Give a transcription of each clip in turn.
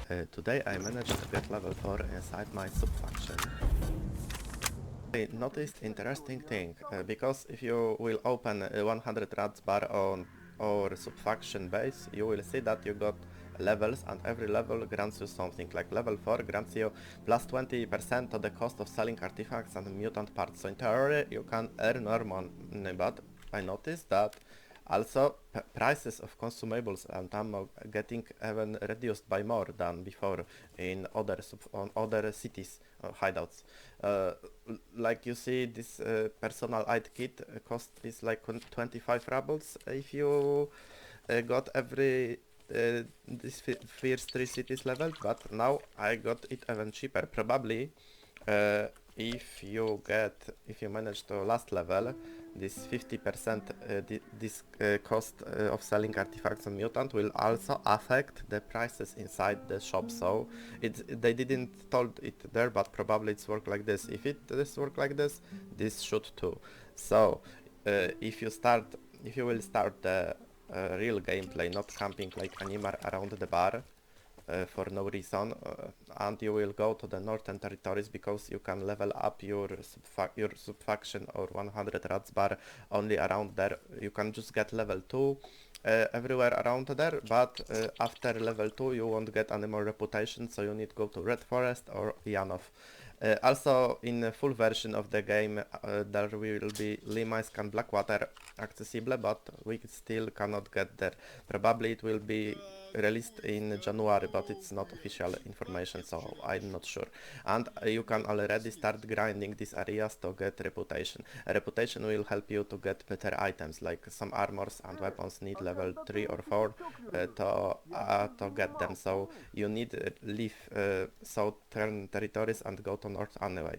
Today I managed to get level 4 inside my sub-faction. I noticed interesting thing, because if you will open 100 rats bar on our sub-faction base, you will see that you got levels, and every level grants you something. Like level 4 grants you plus 20% of the cost of selling artifacts and mutant parts. So in theory you can earn more money, but I noticed that also prices of consumables and ammo getting even reduced by more than before in on other cities hideouts. Like you see, this personal aid kit cost is like 25 rubles if you got every this first 3 cities leveled, but now I got it even cheaper. Probably if you manage to last level, this 50% this cost of selling artifacts and mutant will also affect the prices inside the shop. So they didn't told it there, but probably it's work like this. If it this work like this, this should too. So if you will start the real gameplay, not camping like animal around the bar for no reason, and you will go to the northern territories because you can level up your sub-faction or 100 rats bar only around there. You can just get level 2 everywhere around there, but after level 2 you won't get any more reputation, so you need to go to Red Forest or Janov. Also, in the full version of the game, there will be Limaysk and Blackwater accessible, but we still cannot get there. Probably it will be released in January, but it's not official information, so I'm not sure. And you can already start grinding these areas to get reputation. Reputation will help you to get better items, like some armors and weapons need level 3 or 4 to get them. So you need leave southern territories and go to north anyway.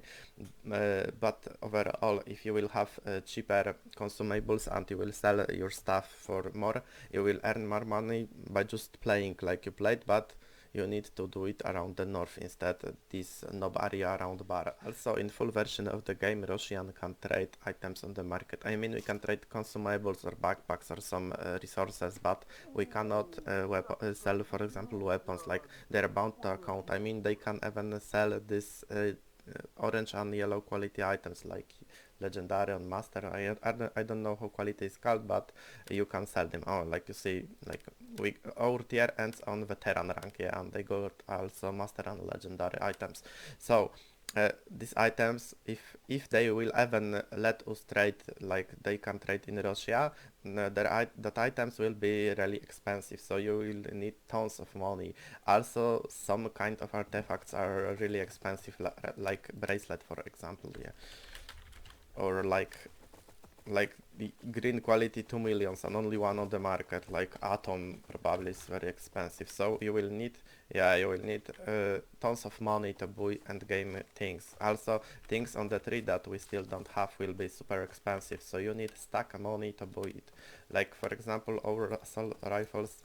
But overall, if you will have cheaper consumables and you will sell your stuff for more, you will earn more money by just playing like you played, but you need to do it around the north instead, this knob area around bar. Also, in full version of the game, Russian can trade items on the market. I mean, we can trade consumables or backpacks or some resources, but we cannot sell, for example, weapons like their bound to account. I mean, they can even sell this orange and yellow quality items like legendary and master. I don't know how quality is called, but you can sell them. Oh, like you see, like our tier ends on veteran rank, yeah, and they got also master and legendary items. So these items, if they will even let us trade, like they can trade in Russia, that items will be really expensive, so you will need tons of money. Also, some kind of artifacts are really expensive, like bracelet, for example, yeah, or like the green quality 2 millions and only one on the market, like atom probably is very expensive. So you will need tons of money to buy end game things. Also, things on the tree that we still don't have will be super expensive, so you need stack of money to buy it. Like for example, our assault rifles,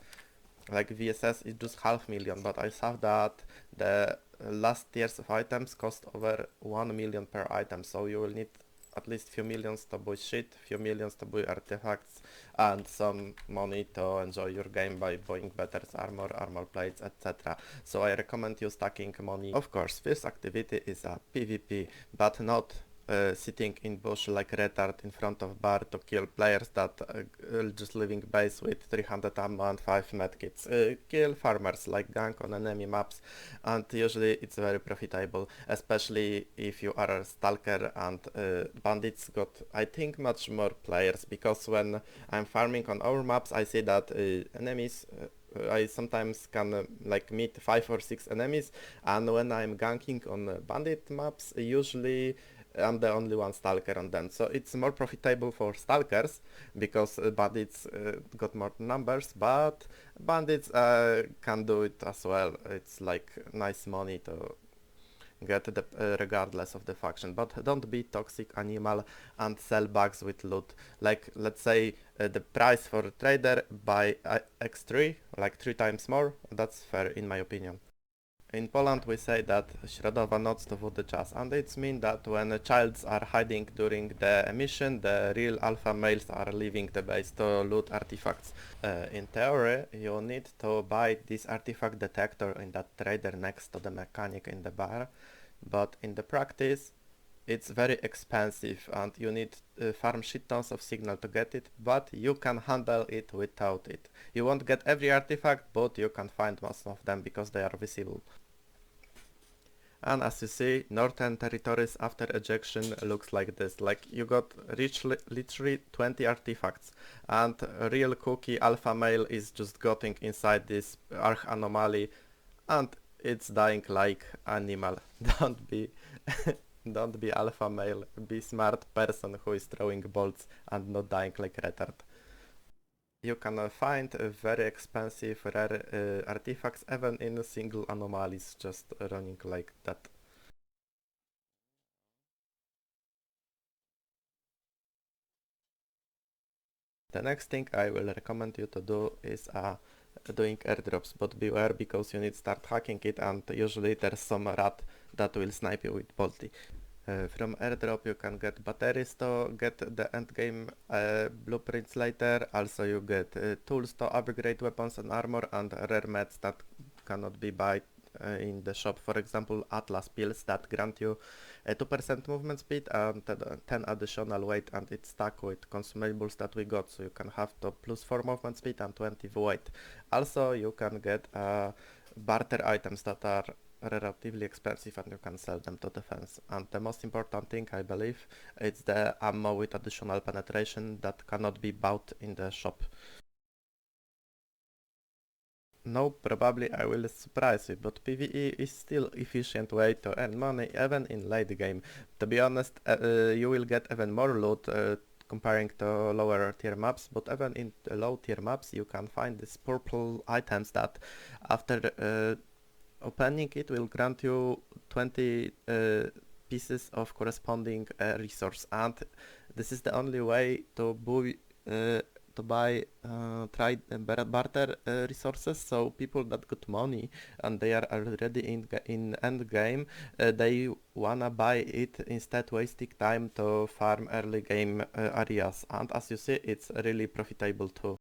like VSS is just 500,000, but I saw that the last tiers of items cost over 1 million per item, so you will need at least few millions to buy shit, few millions to buy artifacts, and some money to enjoy your game by buying better armor plates, etc. So I recommend you stacking money. Of course, first activity is a PvP, but not sitting in bush like retard in front of bar to kill players that just living base with 300 ammo and 5 medkits. Kill farmers like gank on enemy maps, and usually it's very profitable, especially if you are a stalker, and bandits got, I think, much more players, because when I'm farming on our maps I see that enemies I sometimes can like meet 5 or 6 enemies, and when I'm ganking on bandit maps, usually I'm the only one stalker on them. So it's more profitable for stalkers because bandits got more numbers, but bandits can do it as well. It's like nice money to get the, regardless of the faction. But don't be toxic animal and sell bugs with loot. Like let's say the price for trader by x3, like 3 times more. That's fair in my opinion. In Poland we say that środowa noc to wody czas, and it means that when childs are hiding during the emission, the real alpha males are leaving the base to loot artifacts. In theory, you need to buy this artifact detector in that trader next to the mechanic in the bar, but in the practice, it's very expensive and you need farm shit tons of signal to get it, but you can handle it without it. You won't get every artifact, but you can find most of them because they are visible. And as you see, northern territories after ejection looks like this. Like you got literally 20 artifacts, and a real cookie alpha male is just getting inside this arch anomaly, and it's dying like animal. Don't be don't be alpha male, be smart person who is throwing bolts and not dying like retard. You can find very expensive rare artifacts even in single anomalies just running like that. The next thing I will recommend you to do is doing airdrops, but beware because you need to start hacking it and usually there's some rat that will snipe you with bolty. From airdrop you can get batteries to get the endgame blueprints later, also you get tools to upgrade weapons and armor and rare meds that cannot be bought in the shop. For example, Atlas pills that grant you a 2% movement speed and 10 additional weight, and it's stuck with consumables that we got, so you can have the +4 movement speed and 20 weight. Also you can get barter items that are relatively expensive and you can sell them to defense. And the most important thing, I believe, it's the ammo with additional penetration that cannot be bought in the shop. No, probably I will surprise you, but PvE is still efficient way to earn money even in late game. To be honest, you will get even more loot comparing to lower tier maps, but even in the low tier maps you can find these purple items that after opening it will grant you 20 pieces of corresponding resource, and this is the only way to buy barter resources. So people that got money and they are already in end game, they wanna buy it instead wasting time to farm early game areas, and as you see it's really profitable too.